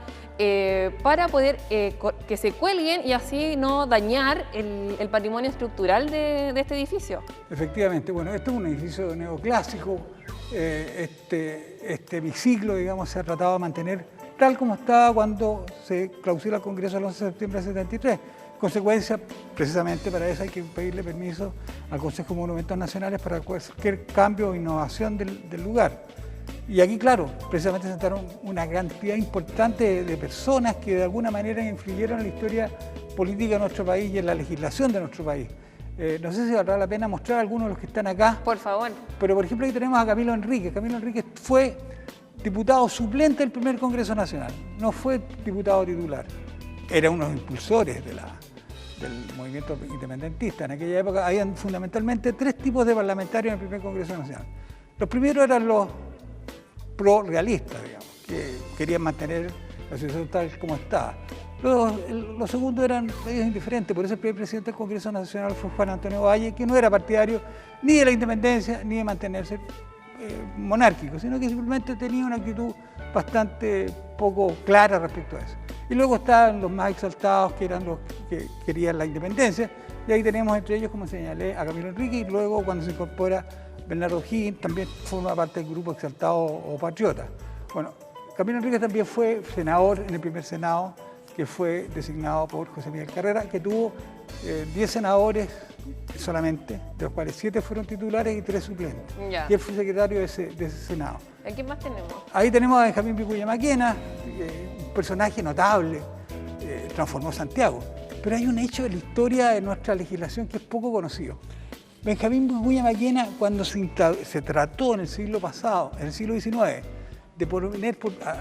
para poder que se cuelguen y así no dañar el patrimonio estructural de este edificio. Efectivamente, bueno, este es un edificio neoclásico, este hemiciclo, digamos, se ha tratado de mantener tal como estaba cuando se clausura el Congreso el 11 de septiembre de 73. Consecuencia, precisamente para eso hay que pedirle permiso al Consejo de Monumentos Nacionales para cualquier cambio o innovación del lugar. Y aquí, claro, precisamente se sentaron una cantidad importante de personas que de alguna manera influyeron en la historia política de nuestro país y en la legislación de nuestro país. No sé si valdrá la pena mostrar a algunos de los que están acá. Por favor. Pero, por ejemplo, aquí tenemos a Camilo Enríquez. Camilo Enríquez fue diputado suplente del primer Congreso Nacional, no fue diputado titular. Era uno de los impulsores del movimiento independentista. En aquella época habían fundamentalmente tres tipos de parlamentarios en el primer Congreso Nacional. Los primeros eran los pro-realistas, digamos, que querían mantener la situación tal como estaba. Los segundos eran medios indiferentes, por eso el primer presidente del Congreso Nacional fue Juan Antonio Valle, que no era partidario ni de la independencia ni de mantenerse monárquico, sino que simplemente tenía una actitud bastante poco clara respecto a eso. Y luego estaban los más exaltados, que eran los que querían la independencia, y ahí tenemos entre ellos, como señalé, a Camilo Enríquez, y luego cuando se incorpora Bernardo O'Higgins, también forma parte del grupo exaltado o patriota. Bueno, Camilo Enríquez también fue senador en el primer Senado, que fue designado por José Miguel Carrera, que tuvo 10 senadores solamente, de los cuales 7 fueron titulares y 3 suplentes. Ya. Y él fue secretario de ese Senado. ¿A quién más tenemos? Ahí tenemos a Benjamín Vicuña Maquena, un personaje notable, transformó Santiago. Pero hay un hecho de la historia de nuestra legislación que es poco conocido. Benjamín Vicuña Maquena, cuando se trató en el siglo pasado, en el siglo XIX, de poner,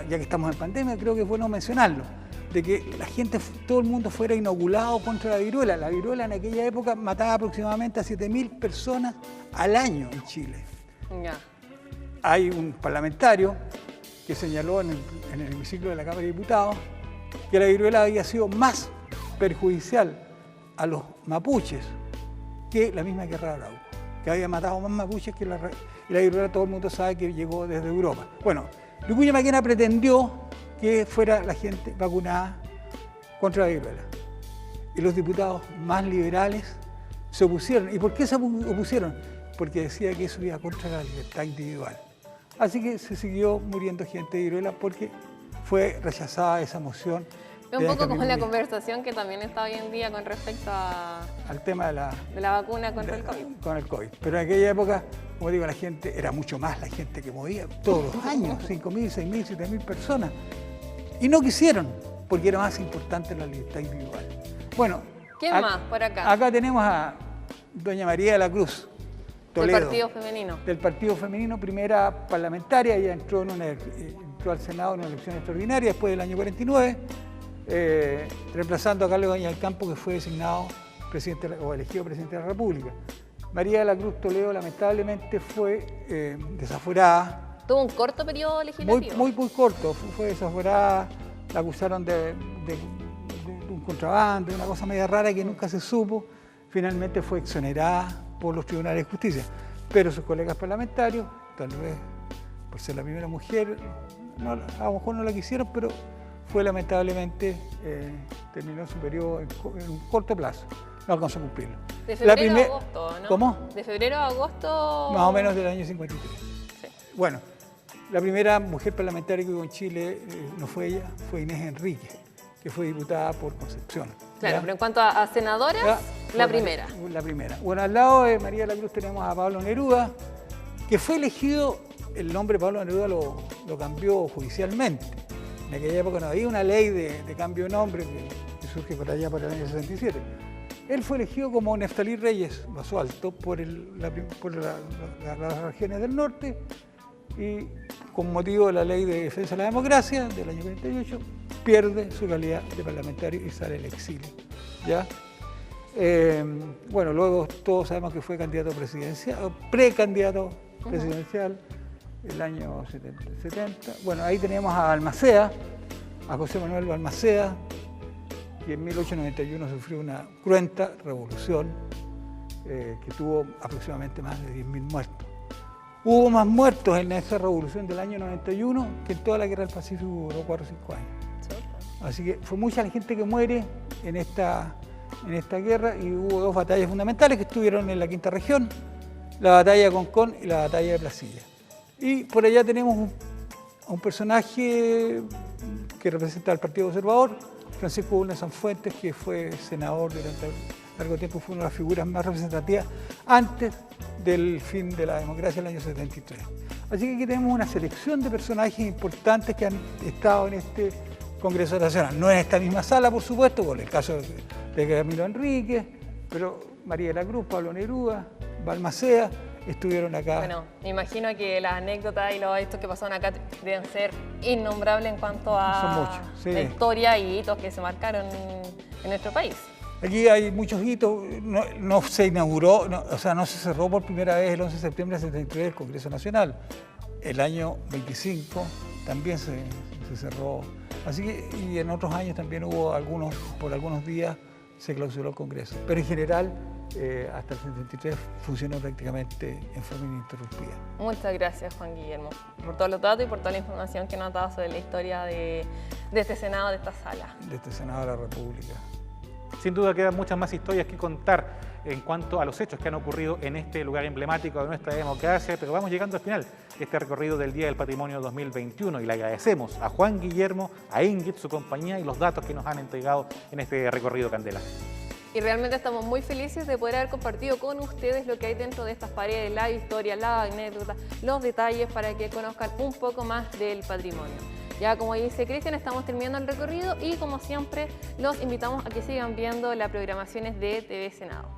ya que estamos en pandemia, creo que es bueno mencionarlo, de que la gente, todo el mundo fuera inoculado contra la viruela. La viruela en aquella época mataba aproximadamente a 7.000 personas al año en Chile. Ya. Hay un parlamentario que señaló en el hemiciclo de la Cámara de Diputados que la viruela había sido más perjudicial a los mapuches que la misma guerra de Arauco, que había matado más mapuches que y la viruela todo el mundo sabe que llegó desde Europa. Bueno, Vicuña Maquena pretendió que fuera la gente vacunada contra la viruela. Y los diputados más liberales se opusieron. ¿Y por qué se opusieron? Porque decía que eso iba contra la libertad individual. Así que se siguió muriendo gente de viruela porque fue rechazada esa moción. Un poco como la conversación que también está hoy en día con respecto al tema de la vacuna contra el COVID. Con el COVID. Pero en aquella época, como digo, la gente era mucho más la gente que moría todos los años, 5.000, 6.000, 7.000 personas. Y no quisieron, porque era más importante la libertad individual. Bueno, ¿quién más por acá? Acá tenemos a doña María de la Cruz Toledo. Del Partido Femenino. Del Partido Femenino, primera parlamentaria. Ella entró al Senado en una elección extraordinaria después del año 49, reemplazando a Carlos Doña del Campo, que fue designado presidente o elegido presidente de la República. María de la Cruz Toledo lamentablemente fue desaforada. Tuvo un corto periodo legislativo. Muy corto, fue desaforada, la acusaron de un contrabando, de una cosa media rara que nunca se supo. Finalmente fue exonerada por los tribunales de justicia. Pero sus colegas parlamentarios, tal vez por ser la primera mujer, a lo mejor no la quisieron, pero fue lamentablemente, terminó su periodo en un corto plazo. No alcanzó a cumplirlo. De febrero a agosto, ¿no? ¿Cómo? De febrero a agosto. Más o menos del año 53. Sí. Bueno, la primera mujer parlamentaria que hubo en Chile no fue ella, fue Inés Enríquez, que fue diputada por Concepción. Claro, ¿ya? pero en cuanto a senadoras, la primera. La primera. Bueno, al lado de María de la Cruz tenemos a Pablo Neruda, que fue elegido, el nombre Pablo Neruda lo cambió judicialmente. En aquella época no había una ley de cambio de nombre que surge por allá por el año 67. Él fue elegido como Neftalí Reyes Basualto por las regiones del norte y con motivo de la Ley de Defensa de la Democracia del año 48 pierde su calidad de parlamentario y sale al exilio. ¿Ya? Bueno, luego todos sabemos que fue candidato presidencial, precandidato presidencial el año 70. Bueno, ahí tenemos a Balmaceda, a José Manuel Balmaceda, que en 1891 sufrió una cruenta revolución que tuvo aproximadamente más de 10.000 muertos. Hubo más muertos en esa revolución del año 91 que en toda la guerra del Pacífico, duró 4 o 5 años. Así que fue mucha la gente que muere en esta guerra y hubo 2 batallas fundamentales que estuvieron en la quinta región, la batalla de Concón y la batalla de Placilla. Y por allá tenemos a un personaje que representa al Partido Conservador, Francisco Bulnes Sanfuentes, que fue senador durante largo tiempo, fue una de las figuras más representativas antes del fin de la democracia en el año 73. Así que aquí tenemos una selección de personajes importantes que han estado en este Congreso Nacional. No en esta misma sala, por supuesto, con el caso de Camilo Enríquez, pero María de la Cruz, Pablo Neruda, Balmaceda, estuvieron acá. Bueno, me imagino que las anécdotas y los hechos que pasaron acá deben ser innombrables en cuanto a la historia y hitos que se marcaron en nuestro país. Aquí hay muchos hitos, no se inauguró, no se cerró por primera vez el 11 de septiembre del 73 el Congreso Nacional. El año 25 también se cerró. Así que, y en otros años también hubo por algunos días se clausuró el Congreso. Pero en general, hasta el 73 funcionó prácticamente en forma ininterrumpida. Muchas gracias, Juan Guillermo, por todos los datos y por toda la información que nos has dado sobre la historia de este Senado, de esta sala. De este Senado de la República. Sin duda quedan muchas más historias que contar en cuanto a los hechos que han ocurrido en este lugar emblemático de nuestra democracia, pero vamos llegando al final de este recorrido del Día del Patrimonio 2021 y le agradecemos a Juan Guillermo, a Ingrid, su compañía y los datos que nos han entregado en este recorrido Candela. Y realmente estamos muy felices de poder haber compartido con ustedes lo que hay dentro de estas paredes, la historia, la anécdota, los detalles para que conozcan un poco más del patrimonio. Ya como dice Cristian, estamos terminando el recorrido y como siempre los invitamos a que sigan viendo las programaciones de TV Senado.